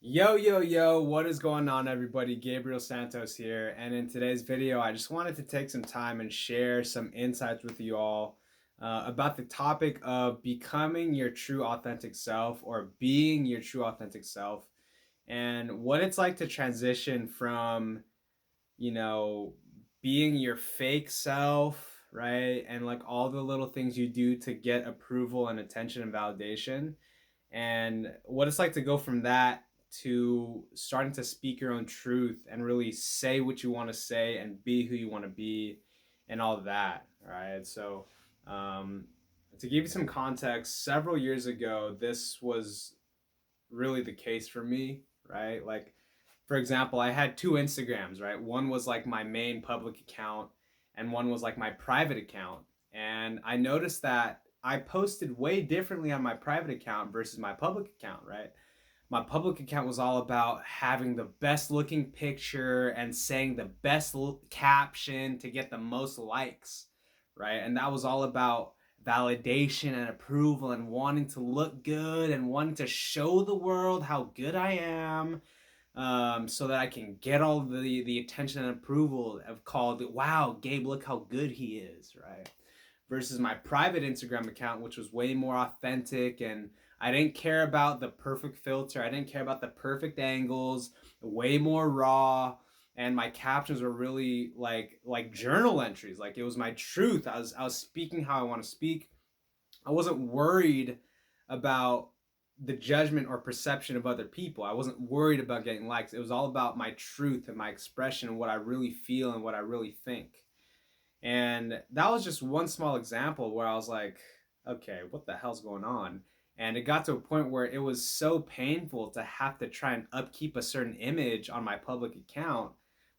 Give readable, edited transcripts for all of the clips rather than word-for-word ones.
Yo, yo, yo, what is going on, everybody? Gabriel Santos here. And in today's video, I just wanted to take some time and share some insights with you all about the topic of becoming your true authentic self or being your true authentic self and what it's like to transition from, you know, being your fake self, right? And like all the little things you do to get approval and attention and validation and what it's like to go from that to starting to speak your own truth and really say what you want to say and be who you want to be and all of that. Right. Um, to give you some context, several years ago, this was really the case for me. Right. Like, for example, I had two Instagrams, right? One was like my main public account, and one was like my private account. And I noticed that I posted way differently on my private account versus my public account, right? My public account was all about having the best looking picture and saying the best caption to get the most likes, right? And that was all about validation and approval and wanting to look good and wanting to show the world how good I am, so that I can get all the attention and approval of called, wow, Gabe, look how good he is, right? Versus my private Instagram account, which was way more authentic, and I didn't care about the perfect filter. I didn't care about the perfect angles, way more raw. And my captions were really like journal entries. Like it was my truth. I was speaking how I want to speak. I wasn't worried about the judgment or perception of other people. I wasn't worried about getting likes. It was all about my truth and my expression and what I really feel and what I really think. And that was just one small example where I was like, okay, what the hell's going on? And it got to a point where it was so painful to have to try and upkeep a certain image on my public account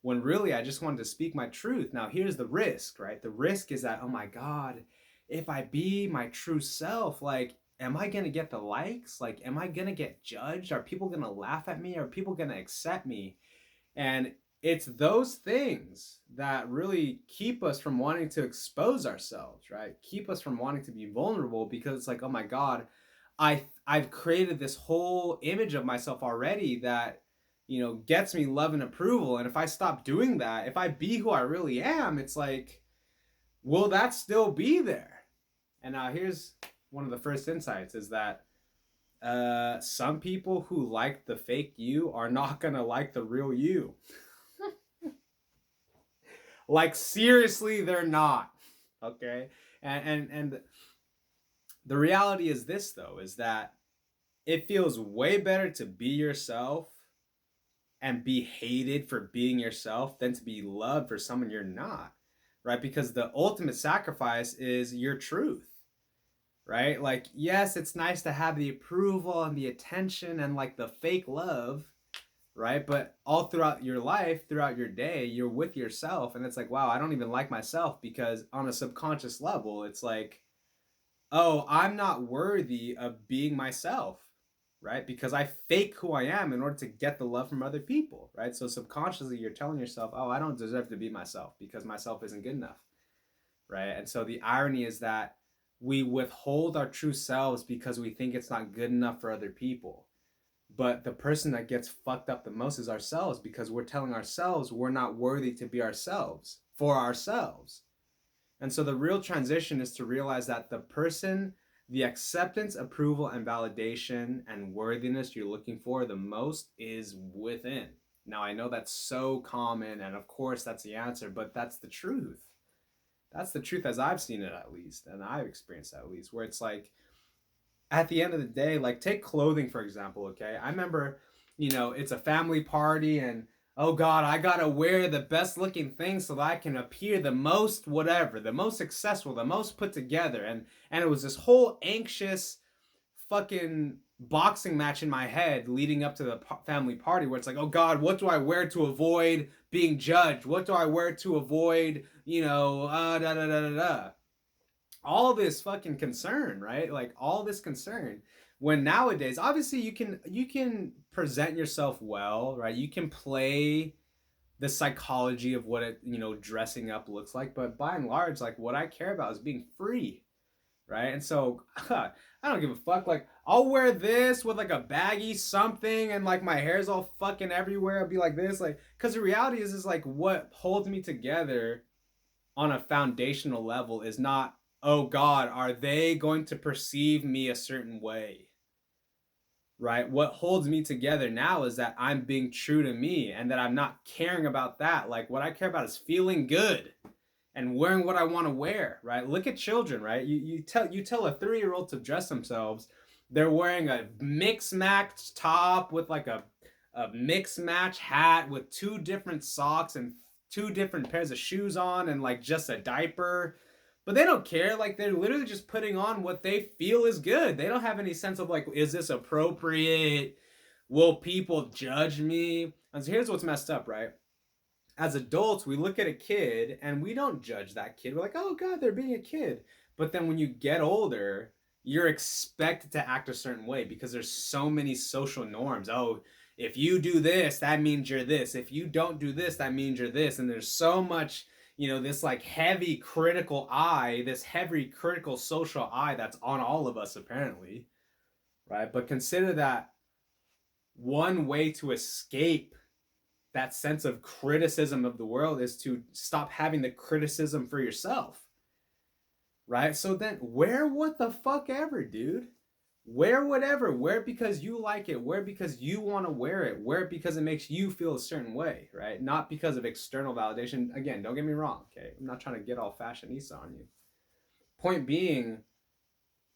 when really I just wanted to speak my truth. Now, here's the risk, right? The risk is that, oh my God, if I be my true self, like, am I going to get the likes? Like, am I going to get judged? Are people going to laugh at me? Are people going to accept me? And it's those things that really keep us from wanting to expose ourselves, right? Keep us from wanting to be vulnerable because it's like, oh my God, I've created this whole image of myself already that, gets me love and approval. And if I stop doing that, if I be who I really am, it's like, will that still be there? And now here's one of the first insights is that some people who like the fake you are not gonna like the real you. Like seriously, they're not. Okay, and the reality is this though is that it feels way better to be yourself and be hated for being yourself than to be loved for someone you're not, right? Because the ultimate sacrifice is your truth, right? Like, yes, it's nice to have the approval and the attention and like the fake love, right? But all throughout your life, throughout your day, you're with yourself. And it's like, wow, I don't even like myself because on a subconscious level, it's like, oh, I'm not worthy of being myself, right? Because I fake who I am in order to get the love from other people, right? So subconsciously, you're telling yourself, oh, I don't deserve to be myself because myself isn't good enough, right? And so the irony is that we withhold our true selves because we think it's not good enough for other people. But the person that gets fucked up the most is ourselves because we're telling ourselves we're not worthy to be ourselves for ourselves. And so the real transition is to realize that the person, the acceptance, approval, and validation and worthiness you're looking for the most is within. Now, I know that's so common, and of course, that's the answer, but that's the truth. That's the truth as I've seen it at least, and I've experienced it at least, where it's like, at the end of the day, like take clothing for example, okay? I remember, it's a family party and oh God, I gotta wear the best looking thing so that I can appear the most whatever, the most successful, the most put together. And it was this whole anxious fucking boxing match in my head leading up to the family party where it's like, oh God, what do I wear to avoid being judged? What do I wear to avoid, da da da da da, all this fucking concern, right? Like all this concern. When nowadays, obviously you can present yourself well, right? You can play the psychology of what it, dressing up looks like, but by and large, like what I care about is being free, right? And so I don't give a fuck. Like, I'll wear this with like a baggy something and like my hair's all fucking everywhere. I'll be like this, like, because the reality is like what holds me together on a foundational level is not, oh God, are they going to perceive me a certain way? Right? What holds me together now is that I'm being true to me and that I'm not caring about that. Like, what I care about is feeling good and wearing what I want to wear, right? Look at children, right? You tell a 3-year-old to dress themselves, they're wearing a mix match top with like a mix match hat with 2 different socks and 2 different pairs of shoes on and like just a diaper. But they don't care. Like, they're literally just putting on what they feel is good. They don't have any sense of like, is this appropriate? Will people judge me? And so here's what's messed up, right? As adults, we look at a kid and we don't judge that kid. We're like, oh God, they're being a kid. But then when you get older, you're expected to act a certain way because there's so many social norms. Oh, if you do this, that means you're this. If you don't do this, that means you're this. And there's so much, this like heavy critical eye, this heavy critical social eye that's on all of us apparently, right? But consider that one way to escape that sense of criticism of the world is to stop having the criticism for yourself, right? So then wear what the fuck ever, dude. Wear whatever. Wear it because you like it. Wear it because you want to wear it. Wear it because it makes you feel a certain way, right? Not because of external validation. Again, don't get me wrong, okay? I'm not trying to get all fashionista on you. Point being,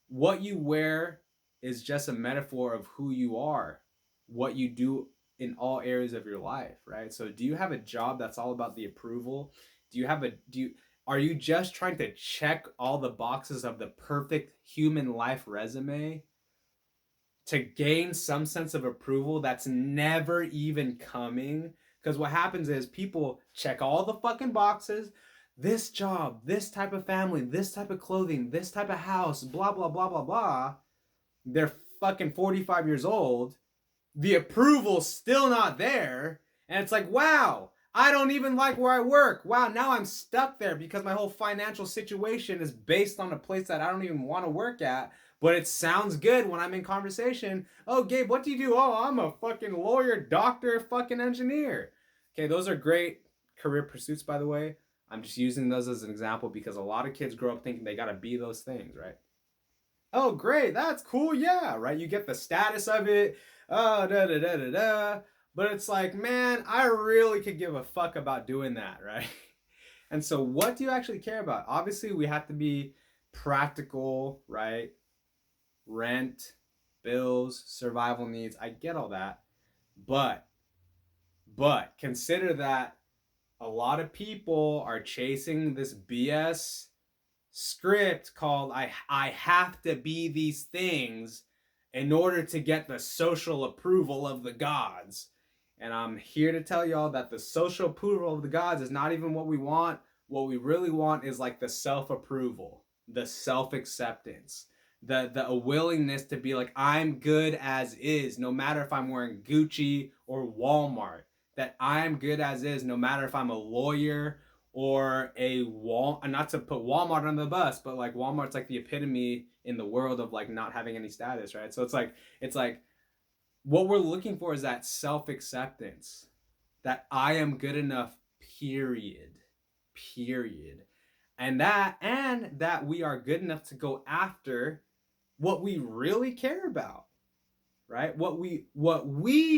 what you wear is just a metaphor of who you are, what you do in all areas of your life, right? So do you have a job that's all about the approval? Are you just trying to check all the boxes of the perfect human life resume to gain some sense of approval that's never even coming? Because what happens is people check all the fucking boxes. This job, this type of family, this type of clothing, this type of house, blah, blah, blah, blah, blah. They're fucking 45 years old. The approval's still not there. And it's like, wow, I don't even like where I work. Wow, now I'm stuck there because my whole financial situation is based on a place that I don't even want to work at. But it sounds good when I'm in conversation. Oh, Gabe, what do you do? Oh, I'm a fucking lawyer, doctor, fucking engineer. Okay, those are great career pursuits, by the way. I'm just using those as an example because a lot of kids grow up thinking they gotta be those things, right? Oh, great, that's cool, yeah, right? You get the status of it, da da da da da. But it's like, man, I really could give a fuck about doing that, right? And so, what do you actually care about? Obviously, we have to be practical, right? Rent, bills, survival needs. I get all that, but consider that a lot of people are chasing this BS script called I have to be these things in order to get the social approval of the gods. And I'm here to tell y'all that the social approval of the gods is not even what we want. What we really want is like the self-approval, the self-acceptance, the willingness to be like, I'm good as is, no matter if I'm wearing Gucci or Walmart. That I'm good as is, no matter if I'm a lawyer or not to put Walmart on the bus, but like Walmart's like the epitome in the world of like not having any status, right? So it's like what we're looking for is that self-acceptance, that I am good enough, period. And that we are good enough to go after what we really care about, right? What we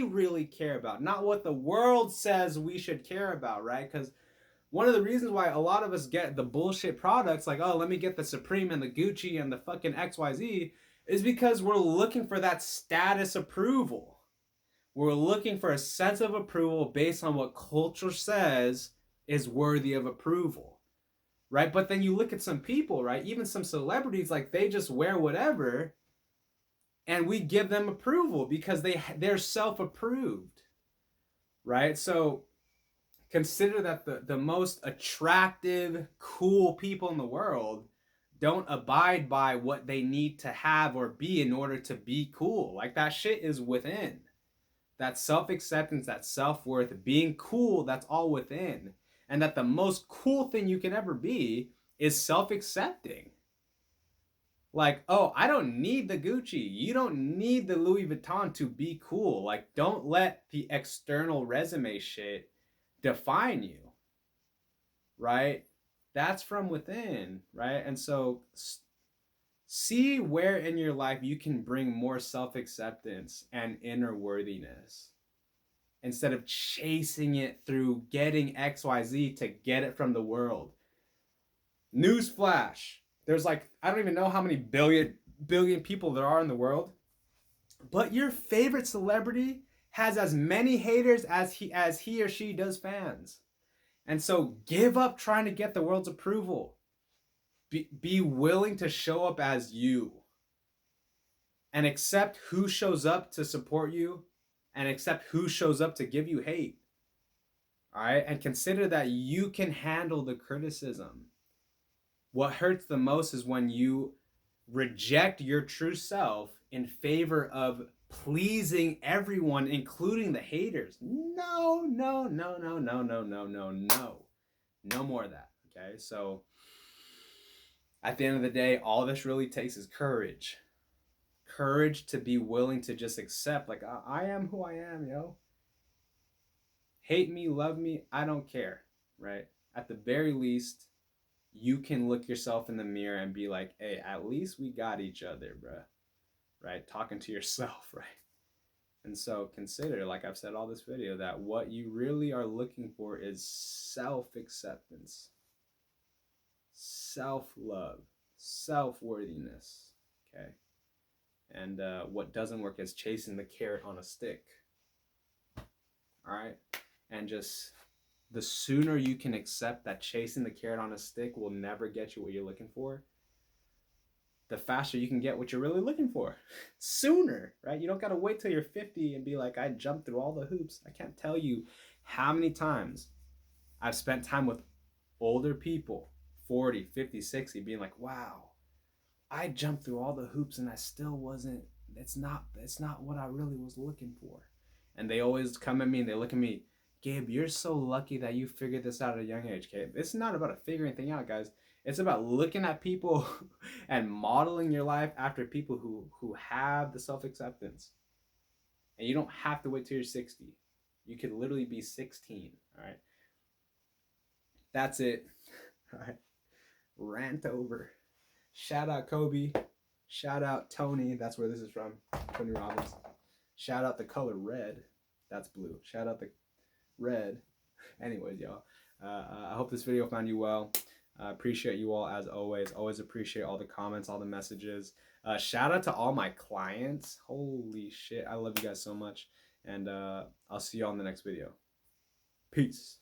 really care about, not what the world says we should care about, right? Because one of the reasons why a lot of us get the bullshit products, like, oh, let me get the Supreme and the Gucci and the fucking XYZ, is because we're looking for that status approval. We're looking for a sense of approval based on what culture says is worthy of approval, right? But then you look at some people, right? Even some celebrities, like they just wear whatever and we give them approval because they're self-approved, right? So consider that the most attractive, cool people in the world don't abide by what they need to have or be in order to be cool. Like, that shit is within. That self-acceptance, that self-worth, being cool, that's all within. And that the most cool thing you can ever be is self-accepting. Like, oh, I don't need the Gucci. You don't need the Louis Vuitton to be cool. Like, don't let the external resume shit define you, right? That's from within, right? And so see where in your life you can bring more self-acceptance and inner worthiness instead of chasing it through getting XYZ to get it from the world. Newsflash. There's like, I don't even know how many billion people there are in the world, but your favorite celebrity has as many haters as he or she does fans. And so give up trying to get the world's approval. Be willing to show up as you and accept who shows up to support you and accept who shows up to give you hate. All right? And consider that you can handle the criticism. What hurts the most is when you reject your true self in favor of pleasing everyone, including the haters. No, no, no, no, no, no, no, no, no. No more of that. Okay? So at the end of the day, all this really takes is courage. Courage to be willing to just accept, like, I am who I am, yo. Hate me, love me, I don't care, right? At the very least, you can look yourself in the mirror and be like, hey, at least we got each other, bruh, right? Talking to yourself, right? And so consider, like I've said all this video, that what you really are looking for is self-acceptance, self-love, self-worthiness, okay? And what doesn't work is chasing the carrot on a stick. All right? And just the sooner you can accept that chasing the carrot on a stick will never get you what you're looking for, the faster you can get what you're really looking for. Sooner, right? You don't got to wait till you're 50 and be like, I jumped through all the hoops. I can't tell you how many times I've spent time with older people, 40, 50, 60, being like, wow, I jumped through all the hoops and I still wasn't, it's not what I really was looking for. And they always come at me and they look at me, Gabe, you're so lucky that you figured this out at a young age, Gabe. It's not about figuring anything out, guys. It's about looking at people and modeling your life after people who have the self-acceptance. And you don't have to wait till you're 60. You could literally be 16, all right? That's it. All right. Rant over. Shout out Kobe. Shout out Tony. That's where this is from. Tony Robbins. Shout out the color red. That's blue. Shout out the red. Anyways, y'all. I hope this video found you well. Appreciate you all as always. Always appreciate all the comments, all the messages. Shout out to all my clients. Holy shit. I love you guys so much. And I'll see you all in the next video. Peace.